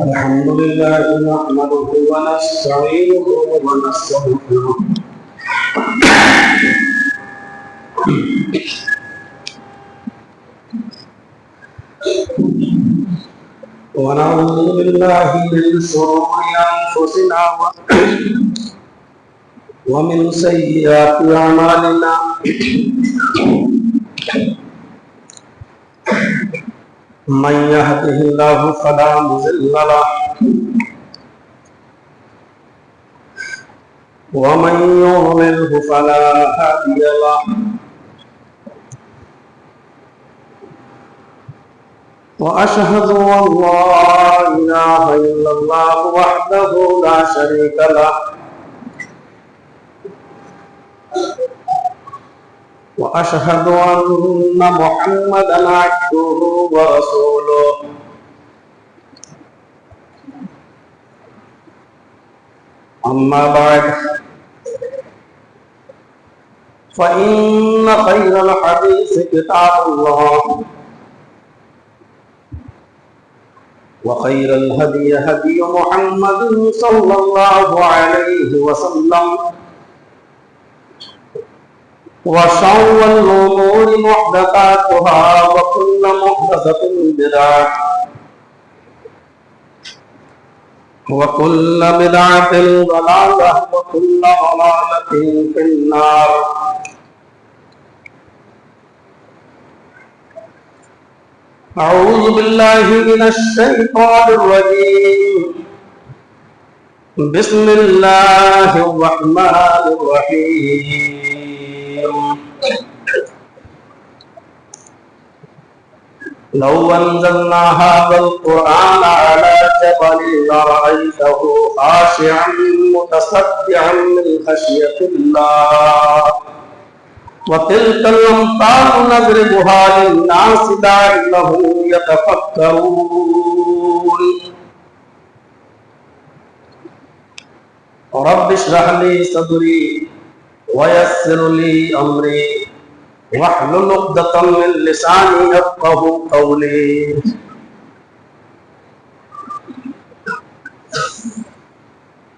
الحمد لله نحمده ونستعينه ونستغفره ونعوذ بالله من شرور أنفسنا ومن سيئات أعمالنا من يهده الله فلا مضل له ومن يضلل فلا هادي له وأشهد أن لا إله إلا الله وحده لا شريك له وأشهد أن محمدا عبده ورسوله أما بعد فإن خير الحديث كتاب الله وخير الهدي هدي محمد صلى الله عليه وسلم وشر الأمور محدثاتها وكل محدثة بدعة وكل بدعة ضلالة وكل ضلالة في النار. أعوذ بالله من الشيطان الرجيم. بسم الله الرحمن الرحيم. لو أنزلنا هذا القرآن على جبل لرأيته خاشعا متصدعا من خشية الله وتلك الأمثال نضربها للناس لعلهم يتفكرون. رب اشرح لي صدري ويسر لي أمري واحلل عقدة من لساني يفقهوا قولي.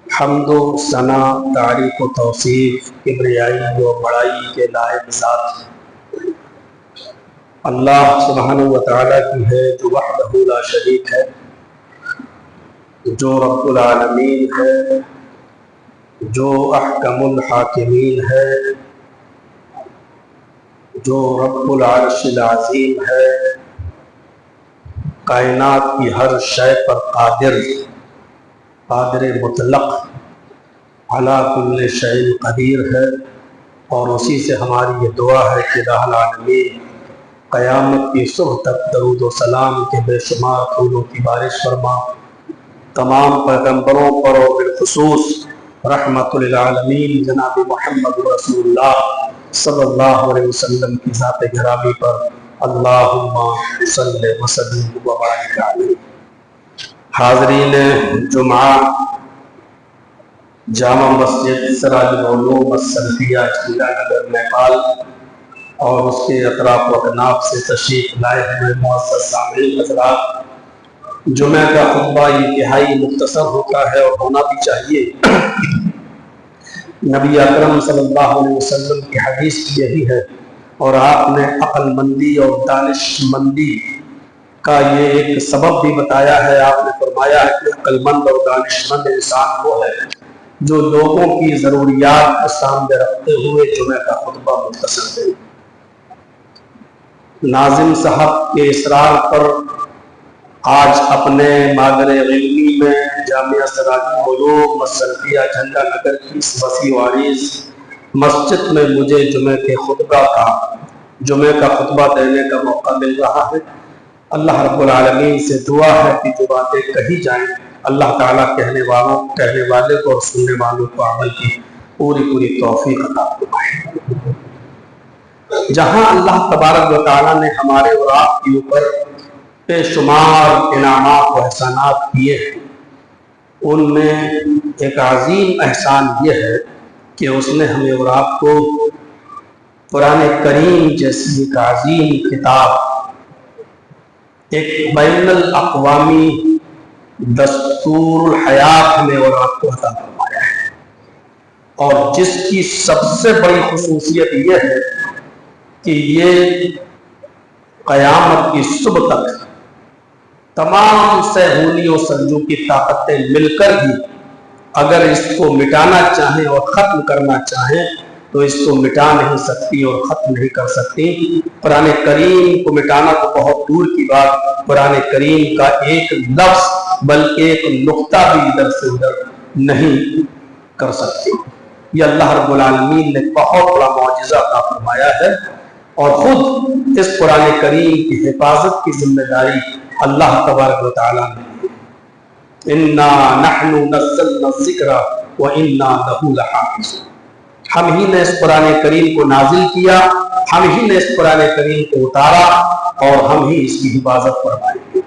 حمد و ثنا تعریف و توصیف کبریائی و بڑائی کے لائق ذات اللہ سبحانہ و تعالیٰ کی ہے جو وحدہ لا شریک ہے، جو رب العالمین ہے، جو احکم الحاکمین ہے، جو رب العرش العظیم ہے، کائنات کی ہر شے پر قادر مطلق علی کل شیء قدیر ہے. اور اسی سے ہماری یہ دعا ہے کہ الہ العالمین قیامت کی صبح تک درود و سلام کے بے شمار پھولوں کی بارش فرما، تمام پیغمبروں پر اور بالخصوص رحمت للعالمین جناب محمد رسول اللہ صلی اللہ علیہ وسلم کی ذات گرامی پر اللہم صلی وسلم وبارک علیہ. حاضرین جمعہ، جامع مسجد سراج العلوم السلفیہ جھنڈا نگر نیپال اور اس کے اطراف و اکناف سے تشریف لائے ہوئے معزز سامعین حضرات، جمعہ کا خطبہ انتہائی مختصر ہوتا ہے اور ہونا بھی چاہیے. نبی اکرم صلی اللہ علیہ وسلم کی حدیث یہی ہے، اور آپ نے عقل مندی اور دانش مندی کا یہ ایک سبب بھی بتایا ہے. آپ نے فرمایا ہے کہ عقل مند اور دانش مند انسان وہ ہے جو لوگوں کی ضروریات کو سامنے رکھتے ہوئے جمعہ کا خطبہ مختصر دے. ناظم صاحب کے اصرار پر آج اپنے مادر علمی میں جامعہ سراج العلوم السلفیہ جھنڈا نگر کی اس وسیع و عریض مسجد میں مجھے جمعہ کا خطبہ دینے کا موقع مل رہا ہے. اللہ رب العالمین سے دعا ہے کہ جو باتیں کہی جائیں اللہ تعالیٰ کہنے والے کو اور سننے والوں کو عمل کی پوری توفیق عطا فرمائے. جہاں اللہ تبارک و تعالیٰ نے ہمارے اور آپ کے اوپر بے شمار انعامات و احسانات کیے ہیں، ان میں ایک عظیم احسان یہ ہے کہ اس نے ہمیں اور آپ کو قرآن کریم جیسی ایک عظیم کتاب، ایک بین الاقوامی دستور الحیات ہمیں اور آپ کو عطا فرمایا ہے، اور جس کی سب سے بڑی خصوصیت یہ ہے کہ یہ قیامت کی صبح تک تمام سہولی و سنجو کی طاقتیں مل کر بھی اگر اس کو مٹانا چاہیں اور ختم کرنا چاہیں تو اس کو مٹا نہیں سکتی اور ختم نہیں کر سکتی۔ قرآن کریم کو مٹانا تو بہت دور کی بات، قرآن کریم کا ایک لفظ بلکہ ایک نقطہ بھی ادھر سے ادھر نہیں کر سکتی۔ یہ اللہ رب العالمین نے بہت بڑا معجزہ عطا فرمایا ہے، اور خود اس قرآن کریم کی حفاظت کی ذمہ داری اللہ تبارک و تعالیٰ نے، اِنَّا نَحْنُ نَزَّلْنَا الذِّكْرَ وَإِنَّا لَهُ لَحَافِظُونَ۔ ہم ہی نے اس قرآن کریم کو نازل کیا، ہم ہی نے اس قرآن کریم کو اتارا، اور ہم ہی اس کی حفاظت فرمائیں گے۔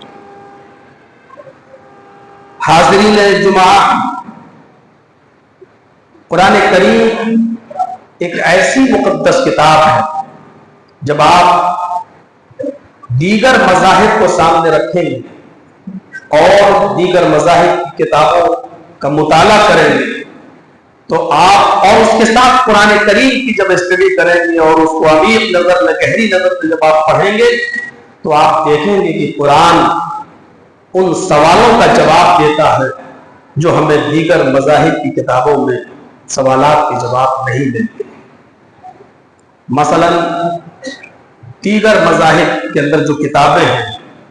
حاضرین جمعہ، قرآن کریم ایک ایسی مقدس کتاب ہے، جب آپ دیگر مذاہب کو سامنے رکھیں گے اور دیگر مذاہب کی کتابوں کا مطالعہ کریں گے تو آپ، اور اس کے ساتھ قرآن کریم کی جب اسٹڈی کریں گے اور اس کو عمیق نظر میں، گہری نظر سے جب آپ پڑھیں گے تو آپ دیکھیں گے کہ قرآن ان سوالوں کا جواب دیتا ہے جو ہمیں دیگر مذاہب کی کتابوں میں سوالات کے جواب نہیں دیتے۔ مثلا دیگر مذاہب کے اندر جو کتابیں ہیں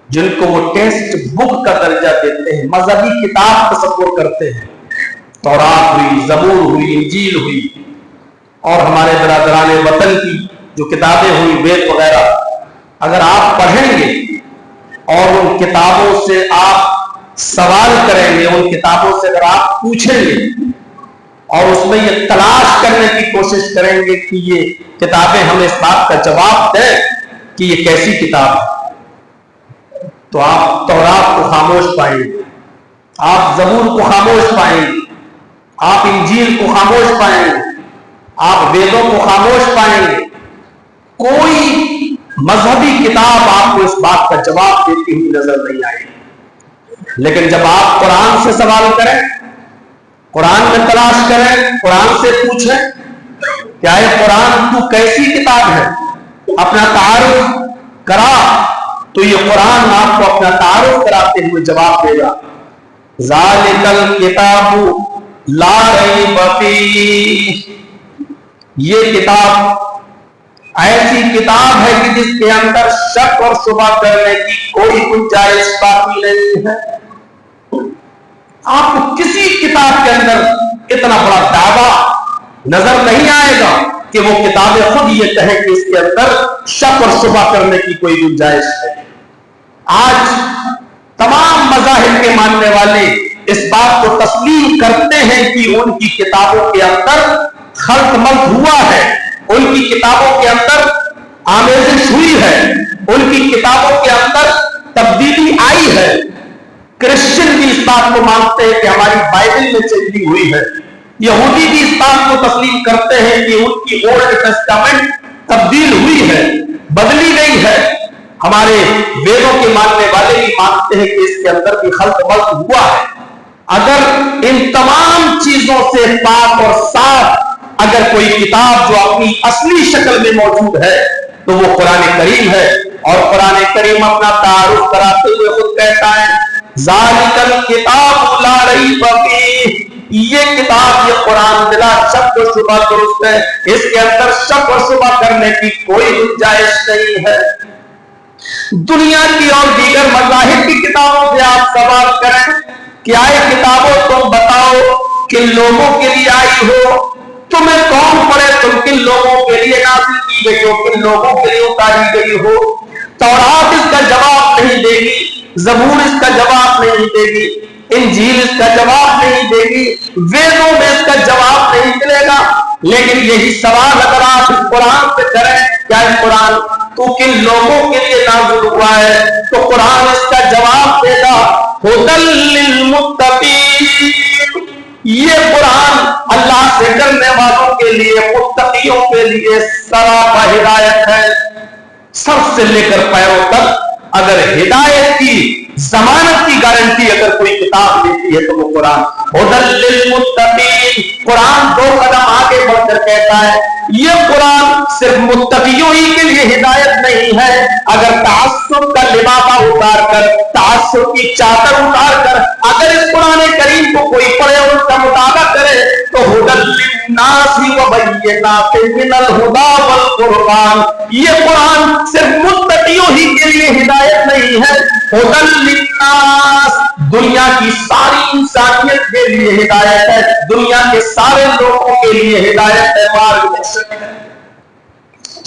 جن کو وہ ٹیکسٹ بک کا درجہ دیتے ہیں، مذہبی کتاب تصور کرتے ہیں، تورات ہوئی، زبور ہوئی، انجیل ہوئی، اور ہمارے برادران وطن کی جو کتابیں ہوئی، وید وغیرہ، اگر آپ پڑھیں گے اور ان کتابوں سے آپ سوال کریں گے، ان کتابوں سے اگر آپ پوچھیں گے اور اس میں یہ تلاش کرنے کی کوشش کریں گے کہ یہ کتابیں ہمیں اس بات کا جواب دیں کہ یہ کیسی کتاب ہے، تو آپ تورات کو خاموش پائیں گے، آپ زبور کو خاموش پائیں گے، آپ انجیل کو خاموش پائیں گے، آپ ویدوں کو خاموش پائیں گے۔ کوئی مذہبی کتاب آپ کو اس بات کا جواب دیتی ہوئی نظر نہیں آئے گی۔ لیکن جب آپ قرآن سے سوال کریں، قرآن میں تلاش کریں، قرآن سے پوچھیں کہ اے قرآن تو کیسی کتاب ہے، اپنا تعارف کرا، تو یہ قرآن آپ کو اپنا تعارف کراتے ہوئے جواب دے گا، ذالک الکتاب لا ریب فیہ، یہ کتاب ایسی کتاب ہے کہ جس کے اندر شک اور شبہ کرنے کی کوئی گنجائش باقی نہیں ہے۔ آپ کو کسی کتاب کے اندر اتنا بڑا دعویٰ نظر نہیں آئے گا کہ وہ کتابیں خود یہ کہیں کہ اس کے اندر شک اور شبہ کرنے کی کوئی گنجائش ہے۔ آج تمام مذاہب کے ماننے والے اس بات کو تسلیم کرتے ہیں کہ ان کی کتابوں کے اندر خلط ملط ہوا ہے، ان کی کتابوں کے اندر آمیزش ہوئی ہے، ان کی کتابوں کے اندر تبدیلی آئی ہے۔ کرسچن بھی اس بات کو مانتے ہیں کہ ہماری بائبل میں چینجنگ ہوئی ہے، یہودی بھی اس بات کو تسلیم کرتے ہیں کہ ان کی اولڈ ٹیسٹامنٹ تبدیل ہوئی ہے، بدلی گئی ہے۔ ہمارے ویدوں کے ماننے والے بھی مانتے ہیں کہ اس کے اندر بھی خلط ملط ہوا ہے۔ اگر ان تمام چیزوں سے پاک اور صاف اگر کوئی کتاب جو اپنی اصلی شکل میں موجود ہے تو وہ قرآن کریم ہے، اور قرآن کریم اپنا تعارف کراتے ہوئے خود کہتا ہے ذالک الکتاب لا ریب فیہ، یہ کتاب، یہ قرآن بلا شک و شبہ درست ہے، اس کے اندر شک و شبہ کرنے کی کوئی گنجائش نہیں ہے۔ دنیا کی اور دیگر مذاہب کی کتابوں سے آپ سوال کریں کہ آئے کتابوں تم بتاؤ کن لوگوں کے لیے آئی ہو، تمہیں کون پڑھے، تم کن لوگوں کے لیے نازل کی گئی ہو، کن لوگوں کے لیے اتاری گئی ہو۔ تورات اس کا جواب نہیں دے گی، زبور اس کا جواب نہیں دے گی، انجیل اس کا جواب نہیں دے گی، ویدوں میں اس کا جواب نہیں ملے گا۔ لیکن یہی سوال اگر آپ اس قرآن سے کریں کیا قرآن تو کن لوگوں کے لیے نازل ہوا ہے، تو قرآن اس کا جواب دے گا ھدی للمتقین، یہ قرآن اللہ سے ڈرنے والوں کے لیے، متقیوں کے لیے سراپا ہدایت ہے۔ سب سے لے کر پیروں تک اگر ہدایت کی ضمانت کی گارنٹی اگر کوئی کتاب دیتی ہے تو وہ قرآن ھدی للمتقین۔ قرآن دو قدم آگے بڑھ کر کہتا ہے یہ قرآن صرف متقیوں ہی کے لیے ہدایت نہیں ہے، اگر تعصب کا لبادہ اتار کر، تعصب کی چادر اتار کر اگر اس قرآن کریم کو کوئی پڑھے اور اس کا مطالعہ کرے تو ھدی للناس وبینات من الھدی والقرآن، یہ قرآن صرف متقیوں ہی کے لیے ہدایت نہیں ہے، ھدی للناس دنیا کی ساری انسانیت کے لیے ہدایت ہے، دنیا کے سارے لوگوں کے لیے ہدایت ہے، مارگدرشن ہے۔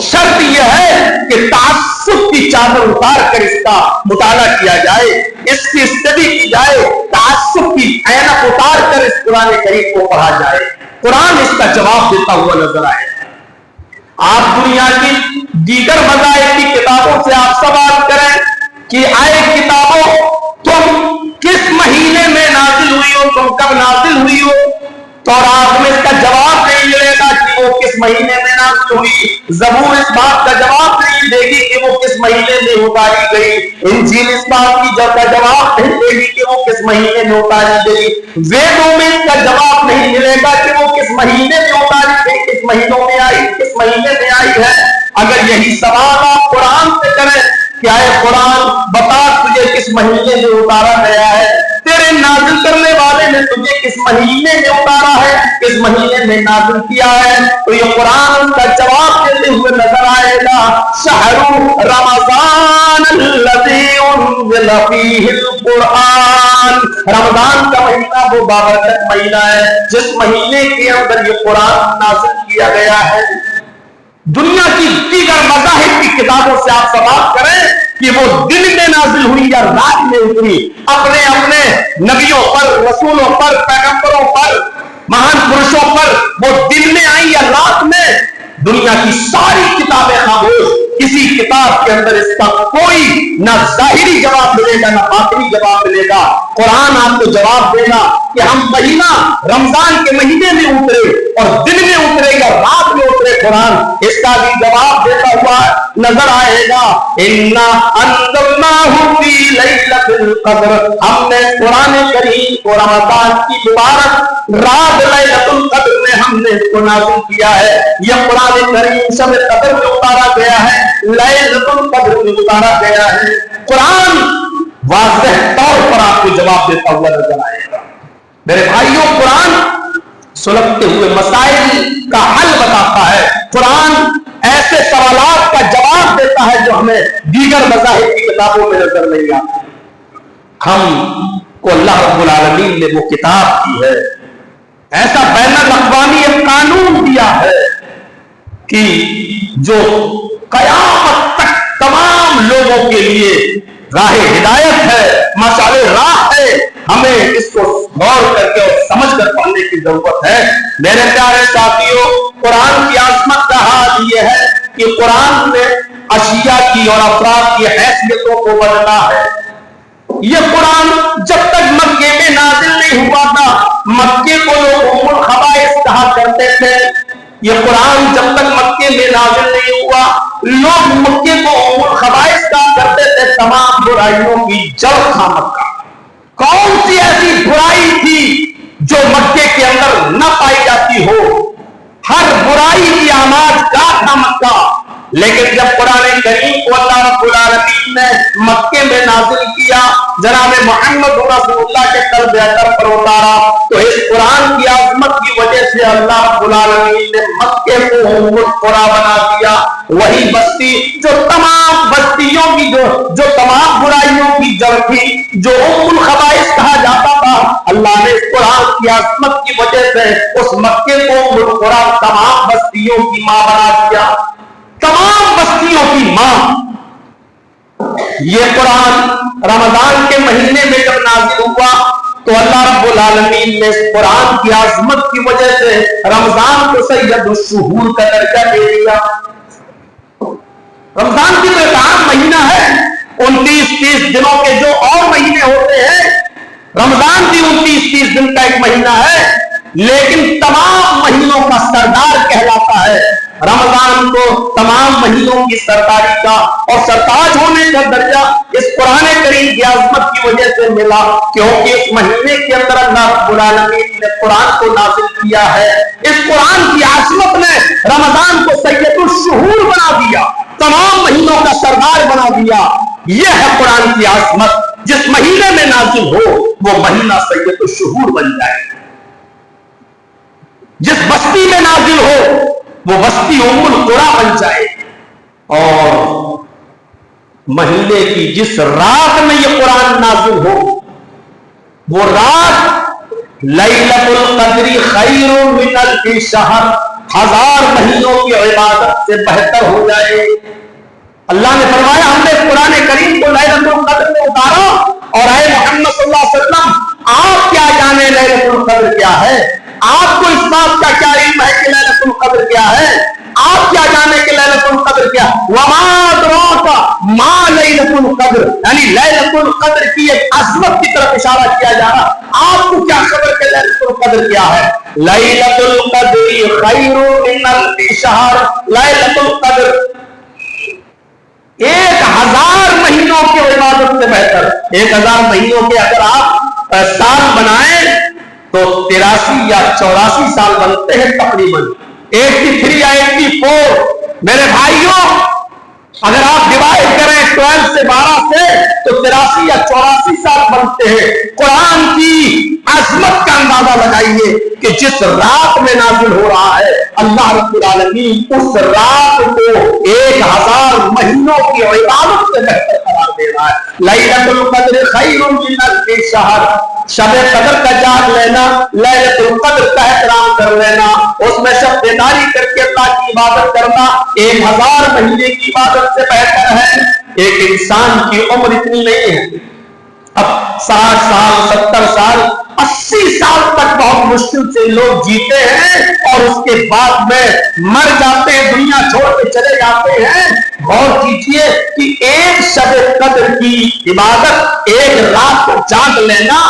شرط یہ ہے کہ تعصب کی چادر اتار کر اس کا مطالعہ کیا جائے، اس کی اسٹڈی کی جائے، تعصب کی عینک اتار کر اس قرآن کریم کو پڑھا جائے، قرآن اس کا جواب دیتا ہوا نظر آئے۔ آپ دنیا کی دیگر مذاہب کی کتابوں سے آپ سوال کریں کہ آئے کتابوں تم کس مہینے میں نازل ہوئی ہو، تم کب نازل ہوئی ہو، تو آپ میں اس کا جواب نہیں ملے گا کہ وہ کس مہینے میں نازل ہوئی، زبور اس بات کا جواب نہیں دے گی کہ وہ کس مہینے میں اتاری گئی، انجیل اس بات کی کا جواب نہیں دے گی کہ وہ کس مہینے میں اتاری گئی، ویدوں میں اس کا جواب نہیں ملے گا کہ وہ کس مہینے میں اتاری گئی، کس مہینوں میں آئی، کس مہینے میں آئی ہے۔ اگر یہی سوال آپ قرآن سے کریں کہ اے قرآن بتا تجھے کس مہینے میں اتارا گیا ہے، تیرے نازل کرنے والے نے تجھے کس مہینے میں اتارا ہے، کس مہینے میں نازل کیا ہے، تو یہ قرآن کا جواب دیتے ہوئے نظر آئے گا شہر رمضان الذی انزل فیہ القرآن، رمضان کا مہینہ وہ بابرکت مہینہ ہے جس مہینے کے اندر یہ قرآن نازل کیا گیا ہے۔ دنیا کی دیگر مذاہب کی کتابوں سے آپ سوال کریں کہ وہ دن میں نازل ہوئی یا رات میں اتری، اپنے اپنے نبیوں پر، رسولوں پر، پیغمبروں پر، مہان پرشوں پر وہ دن میں آئی یا رات میں، دنیا کی ساری کتابیں خاموش، کسی کتاب کے اندر اس کا کوئی نہ ظاہری جواب ملے گا نہ باطنی جواب ملے گا۔ قرآن آپ کو جواب دے گا کہ ہم مہینہ رمضان کے مہینے میں اترے اور دن میں اترے یا رات میں اترے، قرآن اس کا بھی جواب دیتا ہوا نظر آئے گا۔ اِنَّا أَنزَلْنَاهُ فِي لَيْلَةِ الْقَدْرِ، ہم نے قرآن کریم کو رمضان کی مبارک رات لیلۃ القدر میں ہم نے اس کو نازل کیا ہے۔ یہ قرآن کریم شب قدر میں اتارا گیا ہے، لیلۃ القدر میں اتارا گیا ہے۔ قرآن واضح طور پر آپ کو جواب دیتا ہوا نظر آئے گا۔ میرے بھائیوں، قرآن سلگتے ہوئے مسائل کا حل بتاتا ہے، قرآن ایسے سوالات کا جواب دیتا ہے جو ہمیں دیگر مذاہب کی کتابوں میں نظر نہیں آتے۔ ہم کو اللہ رب العالمین نے وہ کتاب دی ہے، ایسا بین الاقوامی ایک قانون دیا ہے کہ جو قیامت تک تمام لوگوں کے لیے راہ ہدایت ہے، مشعل راہ ہے۔ ہمیں اس کو غور کر کے اور سمجھ کر پڑھنے کی ضرورت ہے۔ میرے پیارے ساتھیوں، قرآن کی عظمت کا حال یہ ہے کہ قرآن نے اشیاء کی اور افراد کی حیثیتوں کو بدلا ہے۔ یہ قرآن جب تک مکے میں نازل نہیں ہوا تھا، مکے کو لوگ ام الخبائث کہا کرتے تھے۔ یہ قرآن جب تک مکے میں نازل نہیں ہوا، لوگ مکے کو ام الخبائث کہا کرتے تھے، تمام برائیوں کی جڑ تھا مکہ۔ کون سی ایسی برائی تھی جو مکے کے اندر نہ پائی جاتی ہو؟ ہر برائی کی آماج کا تھا مکہ۔ لیکن جب قرآن کریم کو اللہ رب العالمین نے مکے میں نازل کیا، جناب محمد رسول اللہ کے قلب اطہر پر اتارا، تو اس قرآن کی عظمت کی وجہ سے اللہ رب العالمین نے مکے کو ام القری بنا دیا۔ وہی بستی جو تمام بستیوں کی جو تمام برائیوں کی جڑ تھی، جو ام الخبائث کہا جاتا تھا، اللہ نے اس قرآن کی عظمت کی وجہ سے اس مکے کو ام القری تمام بستیوں کی ماں بنا دیا، تمام بستیوں کی ماں۔ یہ قرآن رمضان کے مہینے میں جب نازل ہوا تو اللہ رب العالمین نے اس قرآن کی عظمت کی وجہ سے رمضان کو سید الشہور کا درجہ دے دیا۔ رمضان کی تو ایک عام مہینہ ہے، 29-30 دنوں کے جو اور مہینے ہوتے ہیں، رمضان بھی 29-30 دن کا ایک مہینہ ہے، لیکن تمام مہینوں کا سردار کہلاتا ہے۔ رمضان کو تمام مہینوں کی سرداری کا اور سرتاج ہونے کا درجہ اس قرآن کریم کی عظمت کی وجہ سے ملا، کیونکہ اس مہینے کے اندر اللہ رب العالمین نے قرآن کو نازل کیا ہے۔ اس قرآن کی عظمت نے رمضان کو سید الشہور بنا دیا، تمام مہینوں کا سردار بنا دیا۔ یہ ہے قرآن کی عظمت، جس مہینے میں نازل ہو وہ مہینہ سید الشہور بن جائے، جس بستی میں نازل ہو وہ بستی ام القری بن جائے، اور مہینے کی جس رات میں یہ قرآن نازل ہو وہ رات لیلۃ القدر خیر من الف شہر، 1000 مہینوں کی عبادت سے بہتر ہو جائے۔ اللہ نے فرمایا ہم نے قرآن کریم کو لیلۃ القدر میں اتارا، اور اے محمد صلی اللہ علیہ وسلم آپ کیا جانے لیلۃ القدر کیا ہے؟ آپ کو اس بات کا کیا علم ہے کہ لیلۃ القدر کیا ہے؟ آپ کیا جانے کہ لیلۃ القدر کیا؟ وما ادراک ما لیلۃ القدر، یعنی لیلۃ القدر کی ایک عظمت کی طرف اشارہ کیا جا رہا۔ آپ کو کیا خبر کہ لیلۃ القدر کیا ہے؟ لیلۃ القدر خیر من الف شہر، لیلۃ القدر 1000 مہینوں کی عبادت سے بہتر۔ 1000 مہینوں کے اگر آپ سال بنائیں تو 83 یا 84 سال بنتے ہیں تقریباً، 83 یا 84۔ میرے بھائیوں اگر آپ ڈیوائڈ کریں 12 سے 12 سے تو 83 یا 84 سال بنتے ہیں۔ قرآن کی عظمت کا اندازہ لگائیے کہ جس رات میں نازل ہو رہا ہے، اللہ رب العالمین اس رات کو 1000 مہینوں کی عبادت سے بہتر قرار دے رہا ہے۔ لیلۃ القدر خیر من الف شہر، شب قدر کا جاگ لینا، لیلۃ القدر کا احترام کر لینا، اس میں شب بیداری کر کے اللہ کی عبادت کرنا 1000 مہینے کی عبادت سے بہتر ہے۔ ایک انسان کی عمر اتنی نہیں ہے، اب 60 سال 70 سال 80 سال تک بہت مشکل سے لوگ جیتے ہیں، اور اس کے بعد میں مر جاتے ہیں، دنیا چھوڑ کے چلے جاتے ہیں۔ غور کیجئے کہ ایک شب قدر کی عبادت، ایک رات کو جاگ لینا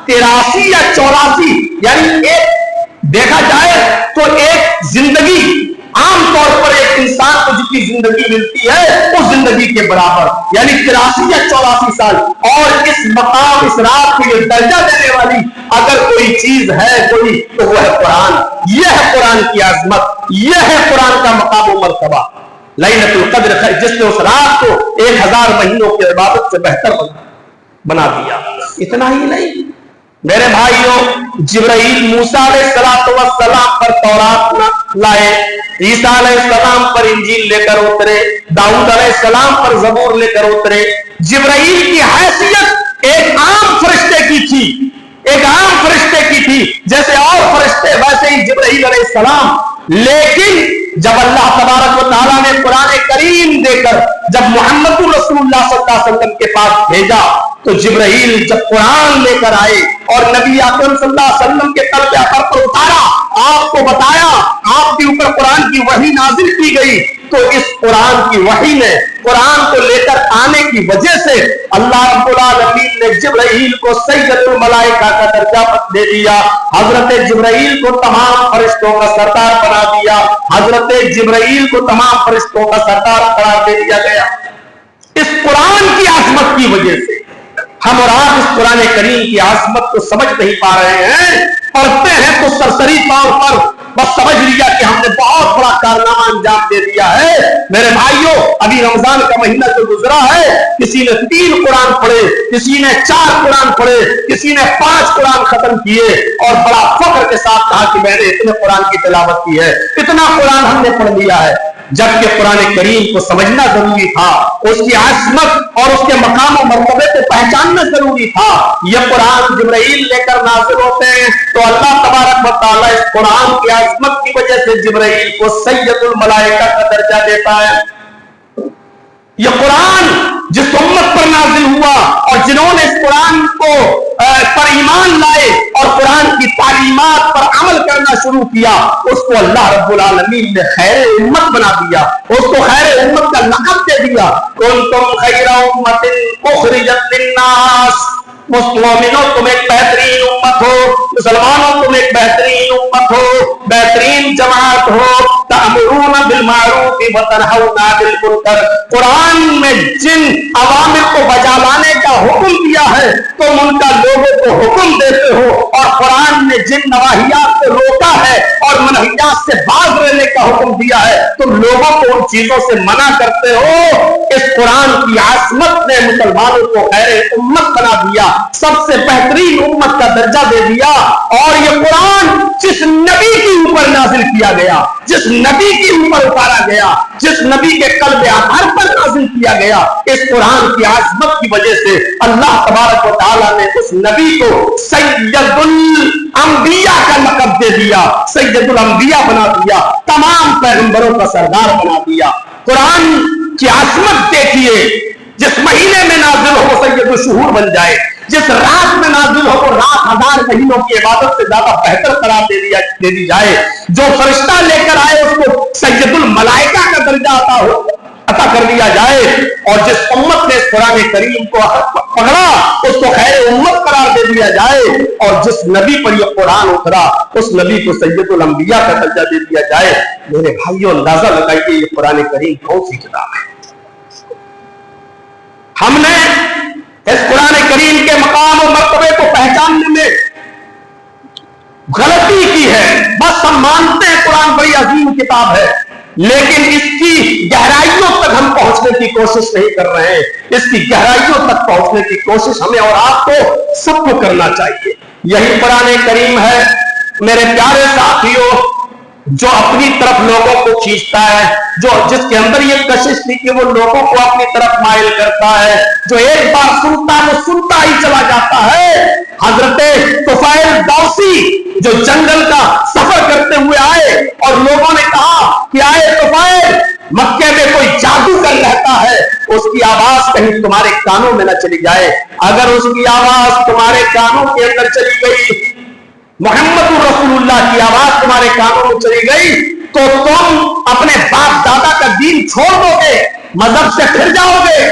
83 یا 84، یعنی ایک دیکھا جائے تو ایک زندگی، عام طور پر ایک انسان کو جتنی زندگی ملتی ہے اس زندگی کے برابر، یعنی 83 یا 84 سال۔ اور اس مقام، اس رات کو یہ درجہ دینے والی اگر کوئی چیز ہے کوئی تو وہ ہے قرآن۔ یہ ہے قرآن کی عظمت، یہ ہے قرآن کا مقام و مرتبہ۔ لیلۃ القدر جس نے اس رات کو 1000 مہینوں کی عبادت سے بہتر بنا دیا۔ اتنا ہی نہیں میرے بھائیوں، جبرائیل موسیٰ علیہ السلام پر تورات لائے، عیسیٰ علیہ السلام پر انجیل لے کر اترے، داؤد علیہ السلام پر زبور لے کر اترے۔ جبرائیل کی حیثیت ایک عام فرشتے کی تھی، ایک عام فرشتے کی تھی، جیسے اور فرشتے ویسے ہی جبرائیل علیہ السلام۔ لیکن جب اللہ تبارک و تعالیٰ نے قرآن کریم دے کر جب محمد رسول اللہ صلی اللہ علیہ وسلم کے پاس بھیجا تو جبرائیل جب قرآن لے کر آئے اور نبی اکرم صلی اللہ علیہ وسلم کے قلب اطہر پر اتارا، آپ کو بتایا، آپ کے اوپر قرآن کی وحی نازل کی گئی، تو اس قرآن کی وحی نے قرآن کو لے کر آنے کی وجہ سے اللہ رب العالمین نے جبرائیل کو سید الملائکہ کا درجہ دے دیا۔ حضرت جبرائیل کو تمام فرشتوں کا سردار بنا دیا، حضرت جبرائیل کو تمام فرشتوں کا سردار قرار دے دیا گیا اس قرآن کی عظمت کی وجہ سے۔ ہم اور آپ اس قرآن کریم کی عظمت کو سمجھ نہیں پا رہے ہیں، پڑھتے ہیں تو سرسری طور پر بس سمجھ لیا کہ ہم نے بہت بڑا کارنامہ انجام دے دیا ہے۔ میرے بھائیوں ابھی رمضان کا مہینہ جو گزرا ہے، کسی نے 3 قرآن پڑھے، کسی نے 4 قرآن پڑھے، کسی نے 5 قرآن ختم کیے، اور بڑا فخر کے ساتھ کہا کہ میں نے اتنے قرآن کی تلاوت کی ہے، اتنا قرآن ہم نے پڑھ لیا ہے۔ جبکہ قرآن کریم کو سمجھنا ضروری تھا، اس کی عظمت اور اس کے مقام و مرتبے کو پہچاننا ضروری تھا۔ یہ قرآن جبرائیل لے کر نازل ہوتے ہیں تو اللہ تبارک و تعالیٰ اس قرآن کی عظمت کی وجہ سے جبرائیل کو سید الملائکہ کا درجہ دیتا ہے۔ یہ قرآن جس امت پر نازل ہوا اور جنہوں نے اس قرآن کو پر ایمان لائے اور قرآن کی تعلیمات پر عمل کرنا شروع کیا، اس کو اللہ رب العالمین نے خیر امت بنا دیا، اس کو خیر امت کا لقب دے دیا۔ کنتم خیر امت اخرجت للناس، مومنوں تم ایک بہترین امت ہو، مسلمانوں تم ایک بہترین امت ہو، بہترین جماعت ہو، تأمرون بالمعروف وتنہون عن المنکر۔ قرآن میں جن عوامر کو بجا لانے کا حکم دیا ہے تم ان کا لوگوں کو حکم دیتے ہو، اور قرآن نے جن نواہیات سے روکا ہے اور منہیات سے باز رہنے کا حکم دیا ہے تم لوگوں کو ان چیزوں سے منع کرتے ہو۔ اس قرآن کی عظمت نے مسلمانوں کو خیر امت بنا دیا، سب سے بہترین امت کا درجہ دے دیا۔ اور یہ قرآن جس نبی کے اوپر نازل کیا گیا، جس نبی کے اوپر اتارا گیا، جس نبی کے قلب اطہر پر نازل کیا گیا، اس قرآن کی عظمت کی وجہ سے اللہ تبارک و تعالیٰ نے اس نبی کو سید الانبیاء کا لقب دے دیا، سید الانبیاء بنا دیا، تمام پیغمبروں کا سردار بنا دیا۔ قرآن کی عظمت دیکھیے، جس مہینے میں نازل ہو وہ سید الشہور بن جائے، جس رات میں نازل ہو وہ رات 1000 مہینوں کی عبادت سے زیادہ بہتر قرار دے دی جائے، جو فرشتہ لے کر آئے اس کو سید الملائکہ کا درجہ عطا کر دیا جائے، اور جس امت نے اس قرآن کریم کو پکڑا اس کو خیر امت قرار دے دیا جائے، اور جس نبی پر یہ قرآن اترا اس نبی کو سید الانبیاء کا درجہ دے دیا جائے۔ میرے بھائیوں اندازہ لگائیے یہ قرآن کریم کون سی کتاب ہے۔ ہم نے اس قرآن کریم کے مقام و مرتبے کو پہچاننے میں غلطی کی ہے۔ بس ہم مانتے ہیں قرآن بڑی عظیم کتاب ہے، لیکن اس کی گہرائیوں تک ہم پہنچنے کی کوشش نہیں کر رہے ہیں۔ اس کی گہرائیوں تک پہنچنے کی کوشش ہمیں اور آپ کو سب کو کرنا چاہیے۔ یہی قرآن کریم ہے میرے پیارے ساتھیوں جو اپنی طرف لوگوں کو کھینچتا ہے، جو جس کے اندر یہ کشش تھی کہ وہ لوگوں کو اپنی طرف مائل کرتا ہے، جو ایک بار سنتا وہ سنتا ہی چلا جاتا ہے۔ حضرت طفیل دوسی جو جنگل کا سفر کرتے ہوئے آئے اور لوگوں نے کہا کہ آئے طفیل، مکے میں کوئی جادوگر رہتا ہے، اس کی آواز کہیں تمہارے کانوں میں نہ چلی جائے۔ اگر اس کی آواز تمہارے کانوں کے اندر چلی گئی، محمد رسول اللہ کی آواز تمہارے کانوں میں چلی گئی، تو تم اپنے باپ دادا کا دین چھوڑ دو گے، مذہب سے پھر جاؤ گے۔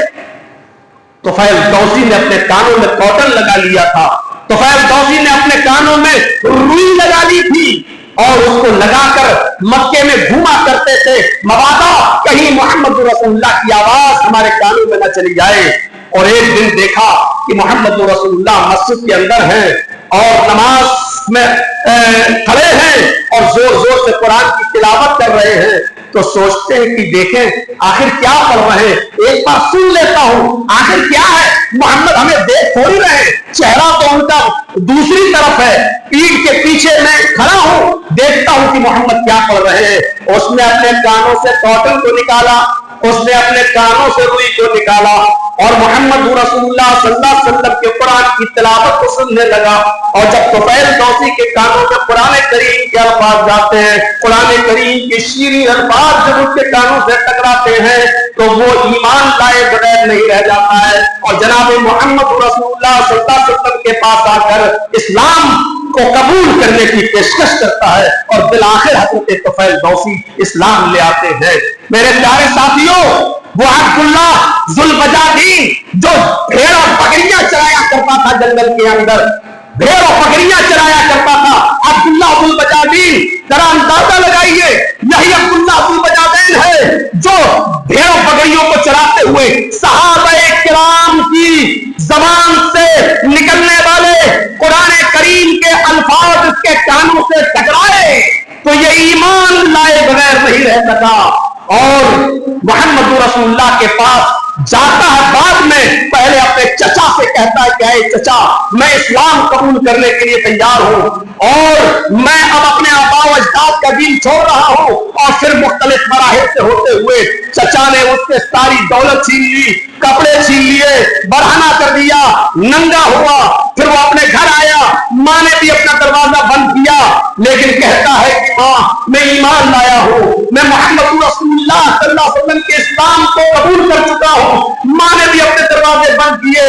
طفیل دوسی نے اپنے کانوں میں کاٹن لگا لیا تھا، طفیل دوسی نے اپنے کانوں میں روئی لگا لی تھی اور اس کو لگا کر مکے میں گھوما کرتے تھے، مبادا کہیں محمد رسول اللہ کی آواز ہمارے کانوں میں نہ چلی جائے۔ اور ایک دن دیکھا کہ محمد رسول اللہ مسجد کے اندر ہیں اور نماز میں کھڑے ہیں اور زور زور سے قرآن کی تلاوت کر رہے ہیں، تو سوچتے ہیں کہ دیکھیں آخر کیا پڑھ رہے ہیں، ایک بار سن لیتا ہوں آخر کیا ہے۔ محمد ہمیں دیکھ تھوڑی رہے، چہرہ تو ان کا دوسری طرف ہے، پیٹھ کے پیچھے میں کھڑا ہوں، دیکھتا ہوں کہ محمد کیا پڑھ رہے ہیں۔ اس نے اپنے کانوں سے کاٹن کو نکالا، اس نے اپنے کانوں سے روئی کو نکالا اور محمد رسول اللہ صلی اللہ علیہ وسلم کے قرآن کی تلاوت کو سننے لگا۔ اور جب طفیل دوسی کے کانوں میں قرآن کریم کے الفاظ جاتے ہیں، قرآن کریم کے شیریں الفاظ جب اس کے کانوں سے ٹکراتے ہیں تو وہ ایمان لائے بغیر نہیں رہ جاتا ہے، اور جناب محمد رسول اللہ صلی اللہ علیہ وسلم کے پاس آ کر اسلام کو قبول کرنے کی پیشکش کرتا ہے، اور بالآخر حضرت طفیل دوسی اسلام لے آتے ہیں۔ میرے پیارے ساتھیوں، وہ عبداللہ ذوالبجادین جو بھیڑ اور بکریاں چرایا کرتا تھا جنگل کے اندر، بھیڑ اور بکریاں چرایا کرتا تھا، عبداللہ ذوالبجادین، ذرا اندازہ لگائیے یہی عبداللہ ذوالبجادین ہے جو بھیڑ اور بکریوں کو چراتے ہوئے صحابہ کرام کی زبان سے نکلنے والے قرآن کریم کے الفاظ اس کے کانوں سے ٹکرائے تو یہ ایمان لائے بغیر نہیں رہ سکا، اور محمد رسول اللہ کے پاس جاتا ہے۔ بعد میں پہلے اپنے چچا سے کہتا ہے کہ اے چچا، میں اسلام قبول کرنے کے لیے تیار ہوں اور میں اب اپنے آبا و اجداد کا دین چھوڑ رہا ہوں، اور پھر مختلف مراحل سے ہوتے ہوئے چچا نے اس سے ساری دولت چھین لی، کپڑے چھین لیے، برہنہ کر دیا، ننگا ہوا، پھر وہ اپنے گھر آیا، ماں نے بھی اپنا دروازہ بند کیا، لیکن کہتا ہے کہ ماں میں ایمان لایا ہوں، میں محمد رسول اللہ صلی اللہ علیہ وسلم کے اسلام کو قبول کر چکا ہوں۔ ماں نے بھی اپنے دروازے بند کیے،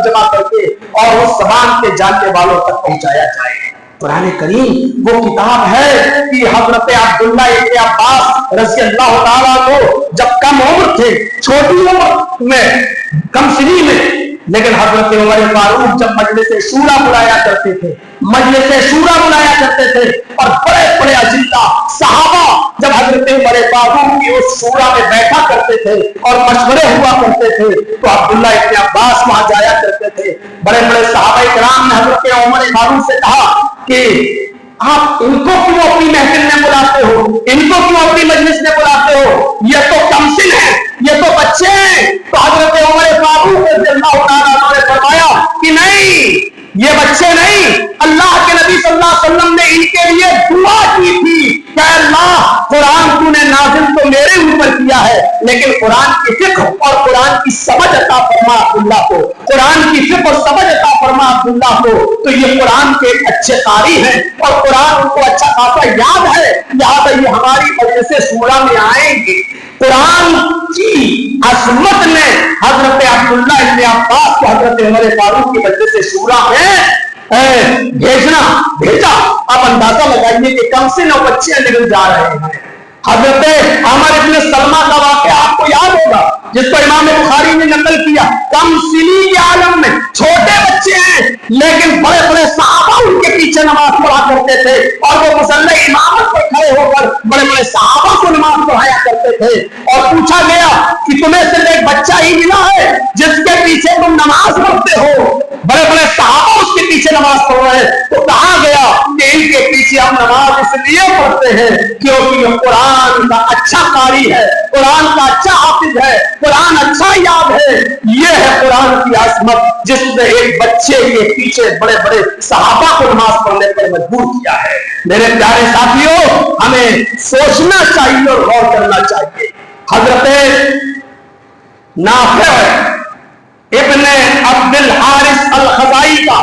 ترجمہ کر کے اور اس زبان کے جاننے والوں تک پہنچایا جائے۔ قرآن کریم وہ کتاب ہے کہ حضرت عبداللہ ابن عباس رضی اللہ تعالیٰ کو جب کم عمر تھے، چھوٹی عمر میں، کم سنی میں، لیکن حضرت عمر فاروق جب مجلس شورا بلایا کرتے تھے، مجلس شورا بلایا کرتے تھے، اور بڑے بڑے اجلا صحابہ جب حضرت عمر فاروق کی اس شورا میں بیٹھا کرتے تھے اور مشورے ہوا کرتے تھے تو عبداللہ ابن عباس وہاں جایا کرتے تھے۔ بڑے بڑے صحابہ کرام نے حضرت عمر فاروق سے کہا کہ آپ ان کو کیوں اپنی محفل میں بلاتے ہو، ان کو کیوں اپنی مجلس میں بلاتے ہو، یہ تو کمسن ہے، یہ تو بچے ہیں۔ تو حضرت عمر فاروق رضی اللہ عنہ نے فرمایا کہ نہیں، یہ بچے نہیں، اللہ کے نبی صلی اللہ علیہ وسلم نے ان کے لیے دعا کی تھی کہ اللہ قرآن تو نے نازل تو میرے اوپر کیا ہے، لیکن قرآن کی فقہ اور قرآن کی سمجھ عطا فرما عبداللہ کو، قرآن کی فقہ اور سمجھ عطا فرما عبداللہ کو۔ تو یہ قرآن کے اچھے قاری ہیں اور قرآن ان کو اچھا خاصا یاد ہے، لہٰذا یہ ہماری مجلس شورا میں آئیں گے۔ قرآن کی عظمت نے حضرت عبداللہ ابن عباس کو حضرت عمر فاروق کی مجلس شورا میں بھیجا۔ آپ اندازہ لگائیے کہ کم سے 9 بچے نکل جا رہے ہیں۔ حضرت عمر ابن سلمہ کا واقعہ آپ کو یاد ہوگا، جس کو امام بخاری نے نقل کیا۔ کم سنی کے عالم میں چھوٹے بچے ہیں، لیکن بڑے بڑے صحابہ ان کے پیچھے نماز پڑھا کرتے تھے، اور وہ مصلی امامت پر کھڑے ہو کر بڑے بڑے صحابہ کو نماز پڑھایا کرتے تھے۔ اور پوچھا گیا کہ تمہیں صرف ایک بچہ ہی ملا ہے جس کے پیچھے تم نماز پڑھتے ہو؟ بڑے بڑے صحابہ اس کے پیچھے نماز پڑھ رہے ہیں۔ تو کہا گیا کہ ان کے پیچھے ہم نماز اس لیے پڑھتے ہیں کیونکہ یہ قرآن کا اچھا قاری ہے، قرآن کا اچھا حافظ ہے، قرآن اچھا یاد ہے۔ یہ ہے قرآن کی عظمت جس نے ایک بچے کے پیچھے بڑے بڑے صحابہ کو نماز پڑھنے پر مجبور کیا ہے۔ میرے پیارے ساتھیوں، ہمیں سوچنا چاہیے اور غور کرنا چاہیے۔ حضرت نافع ابن عبد الحارث الخزائی کا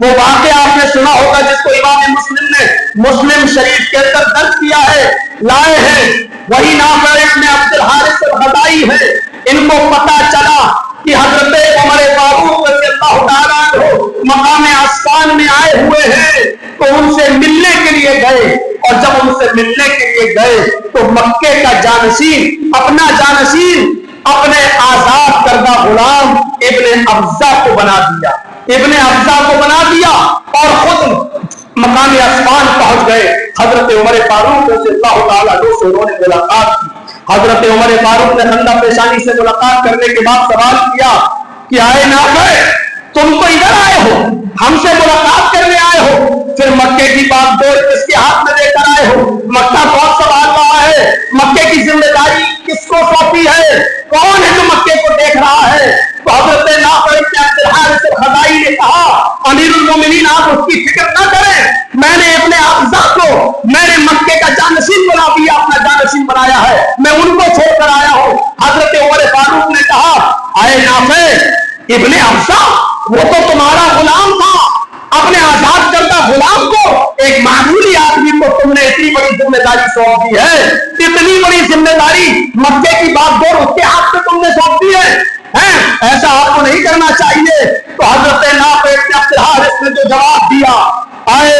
وہ واقعہ آپ نے سنا ہوگا، جس کو امام مسلم نے مسلم شریف کے اندر درج کیا ہے، لائے ہیں۔ وہی نافع ابن عبد الحارث الخزائی ہے۔ ان کو پتا چلا کہ حضرت عمر فاروق رضی اللہ تعالیٰ عنہ مقام عسفان میں آئے ہوئے ہیں، تو ان سے ملنے کے لیے گئے، اور جب ان سے ملنے کے لیے گئے تو مکے کا جانشین، اپنا جانشین، اپنے آزاد کردہ غلام ابن ابزہ کو بنا دیا، ابن ابزہ کو بنا دیا، اور خود مقام عسفان پہنچ گئے۔ حضرت عمر فاروق رضی اللہ تعالیٰ عنہ سے انہوں نے ملاقات کی۔ حضرت عمر فاروق نے خندہ پیشانی سے ملاقات کرنے کے بعد سوال کیا کہ آئے نافع، تم تو ادھر آئے ہو، ہم سے ملاقات کرنے آئے ہو، پھر مکے کی بات دور کس کے ہاتھ میں لے کر آئے ہو؟ مکہ کون سنبھال رہا ہے؟ مکے کی ذمہ داری کس کو سونپی ہے؟ کون ہے جو مکے کو دیکھ رہا ہے؟ تو حضرت نافع بن عبد الحارث الخزائی نے کہا، امیر المومنین آپ اس کی فکر نہ کریں، میں نے اپنے ابزہ کو میں نے مکے کا جانشین بنا دیا، اپنا جانشین بنایا ہے، میں ان کو چھوڑ کر آیا ہوں۔ حضرت عمر فاروق نے کہا، آئے نافع، ابن ابزہ وہ تو تمہارا غلام تھا، اپنے آزاد کردہ غلام کو، ایک معمولی آدمی کو تم نے اتنی بڑی ذمہ داری سونپ دی ہے، اتنی بڑی ذمہ داری مکے کی بات دور اس کے ہاتھ میں تم نے سونپ دی ہے، ایسا آپ کو نہیں کرنا چاہیے۔ تو حضرت نافع بن عبد الحارث نے جو جواب دیا، آئے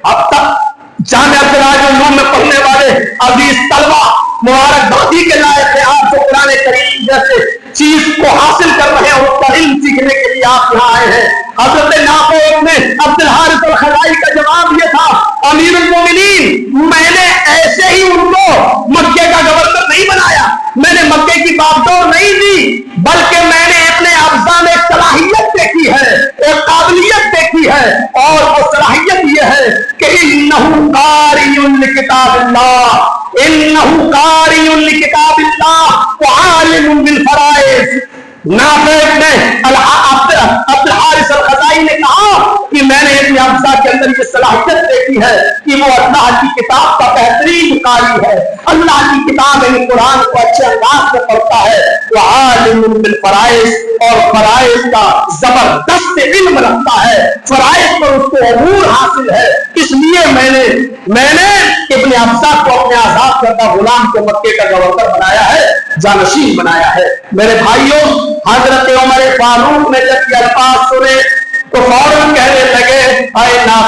اب تک جامعہ سراج العلوم میں پڑھنے والے عزیز طلبہ مبارک بادی کے لائق ہیں، آپ جو قرآن کریم جیسے چیز کو حاصل کر رہے ہیں، اس کا علم سیکھنے کے لیے آپ یہاں آئے ہیں۔ حضرت نافع بن عبد الحارث الخزائی کا جواب یہ تھا، امیر المومنین میں نے ایسے ہی ان کو مکے کا گورنر نہیں بنایا، میں نے مکے کی باغدور نہیں دی، بلکہ میں نے اپنے ابزہ میں صلاحیت دیکھی ہے، ایک قابلیت دیکھی ہے، اور وہ صلاحیت یہ ہے کہ انہ قاری لکتاب اللہ، انہ قاری لکتاب اللہ وعالم بالفرائض۔ نافع نے عبد الحارث الخزائی نے کہا کہ میں نے اپنے ابزہ کے اندر یہ صلاحیت دیکھی ہے کہ وہ اللہ کی کتاب کا بہترین قاری ہے، اللہ کی کتاب یعنی قرآن کو اچھے انداز میں پڑھتا ہے، وہ عالم بالفرائض، اور فرائض کا زبردست علم رکھتا ہے، فرائض پر اس کو عبور حاصل ہے، اس لیے میں نے ابن ابزہ کو اپنے آزاد کردہ غلام کو مکے کا گورنر بنایا ہے، جانشین بنایا ہے۔ میرے بھائیوں، حضرت عمر فاروق نے جب یہ الفاظ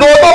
2-2,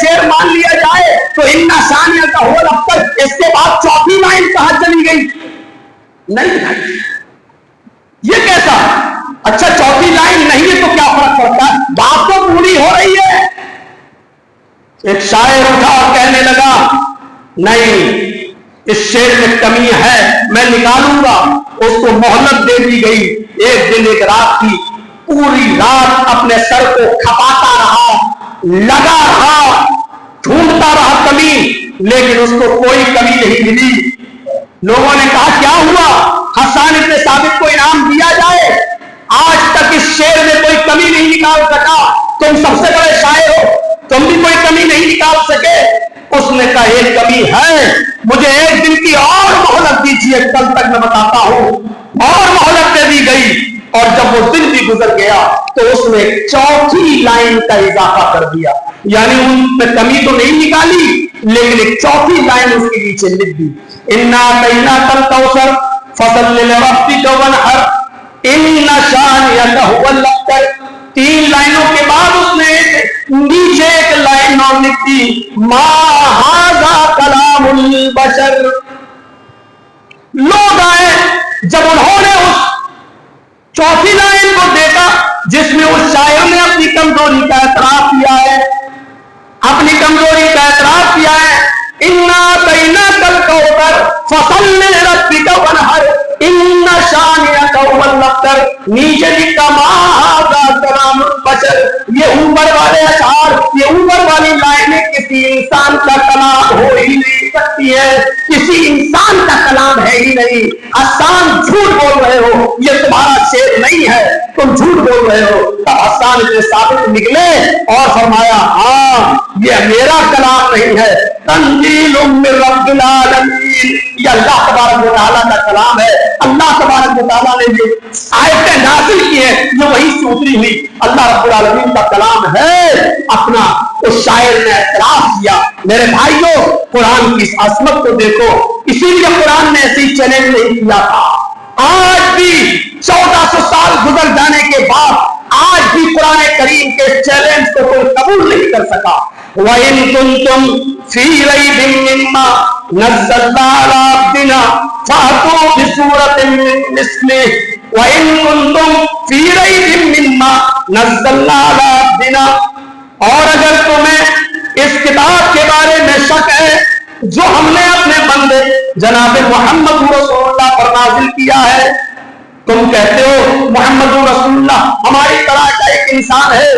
شعر مان لیا جائے تو اِنَّ شَانِئَكَ هُوَ الْأَبْتَرُ، اس کے بعد چوتھی لائن کہاں چلی گئی؟ نہیں بھائی، یہ کیسا؟ اچھا چوتھی لائن نہیں ہے تو کیا فرق پڑتا ہے؟ بات تو پوری ہو رہی ہے۔ ایک شاعر اٹھا اور کہنے لگا نہیں، اس شعر میں کمی ہے، میں نکالوں گا۔ اس کو مہلت دے دی گئی، ایک دن ایک رات کی، پوری رات اپنے سر کو کھپاتا رہا، لگا رہا، ڈھونڈتا رہا کمی، لیکن اس کو کوئی کمی نہیں ملی۔ لوگوں نے کہا کیا ہوا؟ حسان ابن ثابت کو انعام دیا جائے، آج تک اس شعر میں کوئی کمی نہیں نکال سکا، تم سب سے بڑے شاعر ہو، تم بھی کوئی کمی نہیں نکال سکے۔ اس نے کہا ایک کمی ہے، مجھے ایک دن کی اور مہلت دیجیے، کل تک میں بتاتا ہوں۔ اور مہلت دے دی گئی، اور جب وہ دن بھی گزر گیا تو اس نے چوتھی لائن کا اضافہ کر دیا، یعنی ان میں کمی تو نہیں نکالی لیکن ایک چوتھی لائن اس کے نیچے لکھ دی، اِنَّا أَعْطَيْنَاكَ الْكَوْثَرَ فَصَلِّ لِرَبِّكَ وَانْحَرْ اِنَّ شَانِئَكَ هُوَ الْأَبْتَرُ۔ تین لائنوں کے بعد اس نے نیچے ایک لائن اور لکھ دی، مَا هَذَا كَلَامُ الْبَشَرِ۔ لوگ آئے، جب انہوں نے اس چوتھی لائن کو دیکھا جس میں اس شاعر نے اپنی کمزوری کا اعتراف کیا ہے، اپنی کمزوری کا اعتراف کیا ہے، اِنَّا أَعْطَيْنَاكَ الْكَوْثَرَ فَصَلِّ لِرَبِّكَ وَانْحَرْ اِنَّ شَانِئَكَ هُوَ الْأَبْتَرُ۔ نیچے لکھا مَا هَذَا كَلَامُ الْبَشَرِ، یہ اوپر والے اشعار، یہ اوپر والی لائنیں کسی انسان کا کلام ہو ہی نہیں سکتی ہے، کسی انسان کا کلام ہے ہی نہیں۔ حسان جھوٹ بول رہے ہو، یہ تمہارا شعر نہیں ہے، تم جھوٹ بول رہے ہو۔ تب حسان ابن ثابت نکلے اور فرمایا ہاں یہ میرا کلام نہیں ہے، تنزیل من رب العالمین، یہ اللہ تبارک و تعالیٰ کا کلام ہے۔ اللہ تبارک و تعالیٰ نے جو آیتیں نازل کی ہیں یہ وہی سے اتری ہوئی اللہ رب العالمین کا کلام ہے۔ اپنا اس شاعر نے اعتراف کیا۔ میرے بھائیوں، قرآن کی اس عظمت کو دیکھو، اسی لیے قرآن نے ایسی چیلنج نہیں کیا تھا۔ آج بھی 1400 سال گزر جانے کے بعد آج بھی قرآن کریم کے چیلنج کو کوئی قبول نہیں کر سکا۔ وَإِن كُنتُمْ فِي رَيْبٍ مِّمَّا نَزَّلْنَا عَلَىٰ عَبْدِنَا فَأْتُوا بِسُورَةٍ مِّن مِّثْلِهِ وَإِن كُنتُمْ فِي رَيْبٍ مِّمَّا نَزَّلْنَا عَلَىٰ عَبْدِنَا، اور اگر تمہیں اس کتاب کے بارے میں شک ہے جو ہم نے اپنے بندے جناب محمد رسول اللہ پر نازل کیا ہے، تم کہتے ہو محمد رسول اللہ ہماری طرح کا ایک انسان ہے،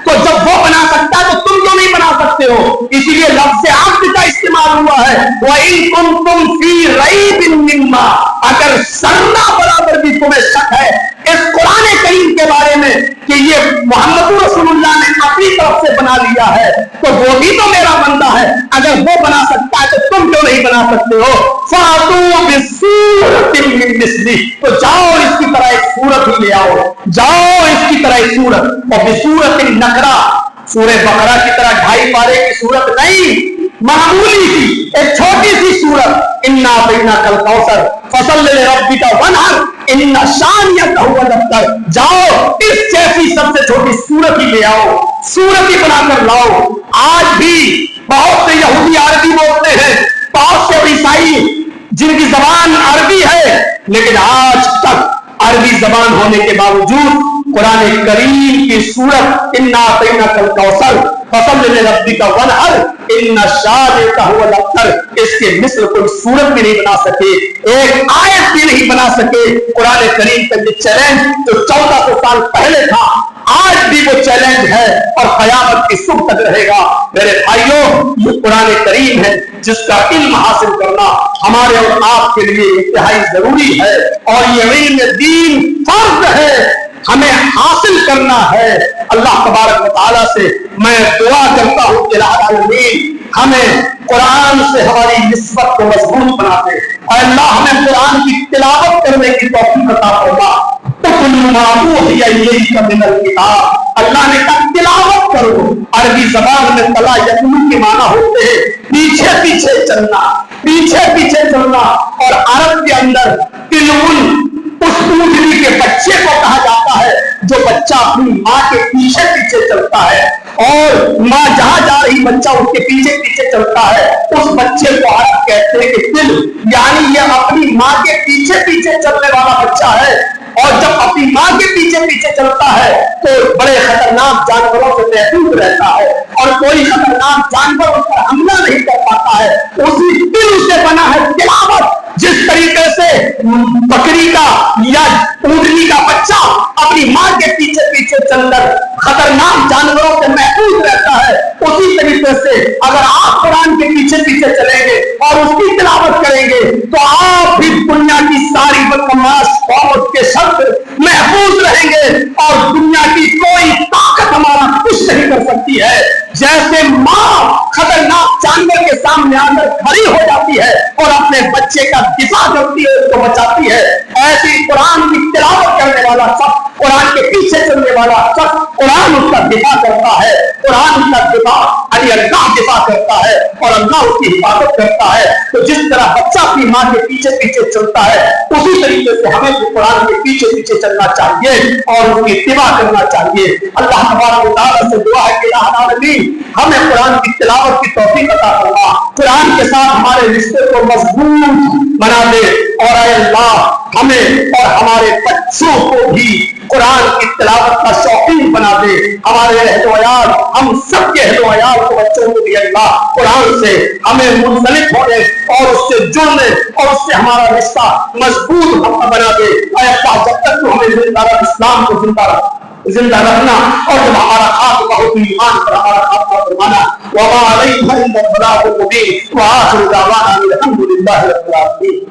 تو جب وہ بنا سکتا ہے تو تم کیوں نہیں بنا سکتے ہو؟ اسی لیے لفظ عبد کا استعمال ہوا ہے، وَإِن كُنتُمْ فِي رَيْبٍ مِّمَّا، اگر ذرہ برابر بھی تمہیں شک ہے اس قرآن کریم کے بارے میں کہ یہ محمد رسول اللہ نے اپنی طرف سے بنا لیا ہے تو وہ بھی تو میرا بندہ ہے، اگر وہ بنا سکتا ہے تو تم کیوں نہیں بنا سکتے ہو؟ فَأْتُوا بِسُورَةٍ مِّن مِّثْلِهِ، تو جاؤ اس کی طرح ایک سورت ہی لے آؤ، جاؤ اس کی طرح ایک سورت، اور بِسُورَةٍ نَقْرَةٍ، سورہ بقرہ کی طرح 2.5 پارے کی سورت نہیں، معمولی سی ایک چھوٹی سی سورت، اِنَّا أَعْطَيْنَاكَ الْكَوْثَرَ فَصَلِّ لِرَبِّكَ وَانْحَرْ اِنَّ شَانِئَكَ هُوَ الْأَبْتَرُ۔ جاؤ اس جیسی سب سے چھوٹی سورت ہی لے آؤ، سورت ہی بنا کر لاؤ۔ آج بھی بہت سے یہودی عربی بولتے ہیں، بہت سے عیسائی جن کی زبان عربی ہے، لیکن آج تک عربی زبان ہونے کے باوجود قرآن کریم کی سورت اِنَّا أَعْطَيْنَاكَ الْكَوْثَرَ فَصَلِّ لِرَبِّكَ وَانْحَرْ اِنَّ شَانِئَكَ هُوَ الْأَبْتَرُ، اس کے مثل کوئی سورت بھی نہیں بنا سکے، ایک آیت بھی نہیں بنا سکے۔ قرآن کریم کا یہ چیلنج جو 1400 سال پہلے تھا آج بھی وہ چیلنج ہے اور قیامت کی صبح تک رہے گا۔ میرے بھائیوں، یہ قرآن کریم ہے جس کا علم حاصل کرنا ہمارے اور آپ کے لیے انتہائی ضروری ہے، اور یہ علم دین فرض ہے، ہمیں حاصل کرنا ہے۔ اللہ تبارک و تعالیٰ سے میں دعا کرتا ہوں کہ الہ العالمین ہمیں قرآن سے ہماری نسبت کو مضبوط بنا دے، اور اللہ ہمیں قرآن کی تلاوت کرنے کی توفیق عطا فرما۔ اللہ نے کہا تلاوت کرو، عربی زبان میں تلا یتلو کے معنی ہوتے ہیں پیچھے پیچھے چلنا، پیچھے پیچھے چلنا، اور عرب کے اندر تلون اس اونٹنی کے بچے کو کہا جاتا ہے جو بچہ اپنی ماں کے پیچھے پیچھے چلتا ہے۔ اور ماں جہاں جا رہی بچہ اس کے پیچھے پیچھے چلتا ہے، اس بچے کو عرب کہتے ہیں کہ دل، یعنی یہ اپنی ماں کے پیچھے پیچھے چلنے والا بچہ ہے، اور جب اپنی ماں کے پیچھے پیچھے چلتا ہے تو بڑے خطرناک جانوروں سے محفوظ رہتا ہے، اور کوئی خطرناک جانور اس پر حملہ نہیں کر پاتا ہے۔ اسی دل سے بنا ہے تلاوت، جس طریقے سے بکری کا یا اونٹنی کا بچہ اپنی ماں کے پیچھے پیچھے چل کر خطرناک جانوروں سے محفوظ رہتا ہے، اسی طریقے سے اگر آپ قرآن کے پیچھے پیچھے چلیں گے اور اس کی تلاوت کریں گے تو آپ بھی دنیا کی ساری بدمعاش قوت کے شخص محفوظ رہیں گے، اور دنیا کی کوئی طاقت ہمارا کچھ نہیں کر سکتی ہے۔ جیسے ماں خطرناک جانور کے سامنے آ کر کھڑی ہو جاتی ہے اور اپنے بچے کا دفاع کرتی ہے، اس کو بچاتی ہے، ایسی قرآن کی تلاوت کرنے والا شخص، قرآن کے پیچھے چلنے والا شخص، قرآن اس کا دفاع کرتا ہے، قرآن کا دفاع اللہ دفاع کرتا ہے اور اللہ اس کی حفاظت کرتا ہے۔ تو جس طرح بچہ اپنی ماں کے پیچھے پیچھے چلتا ہے، اسی طریقے سے ہمیں بھی قرآن کے پیچھے پیچھے چلنا چاہیے اور اس کی اتباع کرنا چاہیے۔ اللہ تبارک و تعالیٰ سے دعا ہے کہ الہ العالمین ہمیں قرآن کی تلاوت کی توفیق عطا فرما، قرآن کے ساتھ ہمارے رشتے کو مضبوط بنا دے، اور اے اللہ ہمیں اور ہمارے بچوں کو بھی قرآن کی تلاوت کا شوقین بنا دے۔ ہمارے اہل و عیال، ہم سب کے اہل و عیال کو، بچوں کو بھی اللہ قرآن سے ہمیں منسلک ہونے اور اس سے جڑنے اور اس سے ہمارا رشتہ مضبوط بنا دے۔ اے اللہ جب تک تو ہمیں زندہ رکھ، اسلام کو زندہ رکھنا، اور جب ہمارا خاتمہ ہو تو ایمان پر ہمارا خاتمہ فرمانا۔ وما علینا الا البلاغ المبین، وآخر دعوانا الحمد للہ رب العالمین۔